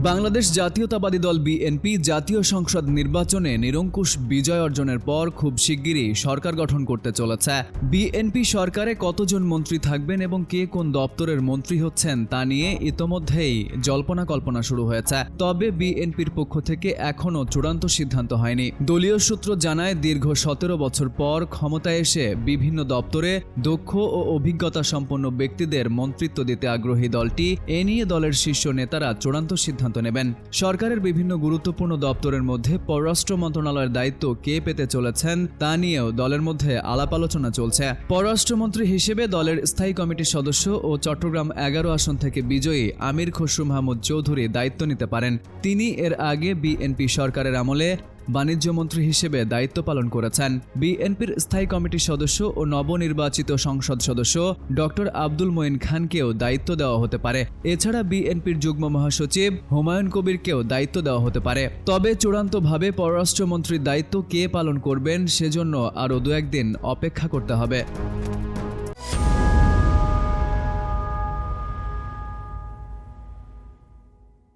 বাংলাদেশ জাতীয়তাবাদী দল বিএনপি জাতীয় সংসদ নির্বাচনে নিরঙ্কুশ বিজয় অর্জনের পর খুব শিগগিরই সরকার গঠন করতে চলেছে। বিএনপি সরকারে কতজন মন্ত্রী থাকবেন এবং কে কোন দপ্তরের মন্ত্রী হচ্ছেন তা নিয়ে ইতোমধ্যেই জল্পনা কল্পনা শুরু হয়েছে। তবে বিএনপির পক্ষ থেকে এখনও চূড়ান্ত সিদ্ধান্ত হয়নি। দলীয় সূত্র জানায়, দীর্ঘ 17 বছর পর ক্ষমতায় এসে বিভিন্ন দপ্তরে দক্ষ ও অভিজ্ঞতা সম্পন্ন ব্যক্তিদের মন্ত্রিত্ব দিতে আগ্রহী দলটি এ নিয়ে দলের শীর্ষ নেতারা চূড়ান্ত সিদ্ধান্ত নেবেন। সরকারের বিভিন্ন গুরুত্বপূর্ণ দপ্তরের মধ্যে পররাষ্ট্র মন্ত্রণালয়ের দায়িত্ব কে পেতে চলেছেন তা নিয়েও দলের মধ্যে আলাপ আলোচনা চলছে। পররাষ্ট্রমন্ত্রী হিসেবে দলের স্থায়ী কমিটির সদস্য ও চট্টগ্রাম 11 আসন থেকে বিজয়ী আমির খসরু মাহমুদ চৌধুরী দায়িত্ব নিতে পারেন। তিনি এর আগে বিএনপি সরকারের আমলে বাণিজ্যমন্ত্রী হিসেবে দায়িত্ব পালন করেছেন। বিএনপির স্থায়ী কমিটির সদস্য ও নবনির্বাচিত সংসদ সদস্য ডক্টর আব্দুল মঈন খানকেও দায়িত্ব দেওয়া হতে পারে। এছাড়া বিএনপির যুগ্ম মহাসচিব হুমায়ুন কবিরকেও দায়িত্ব দেওয়া হতে পারে। তবে চূড়ান্তভাবে পররাষ্ট্রমন্ত্রীর দায়িত্ব কে পালন করবেন সেজন্য আরও 2-1 দিন অপেক্ষা করতে হবে।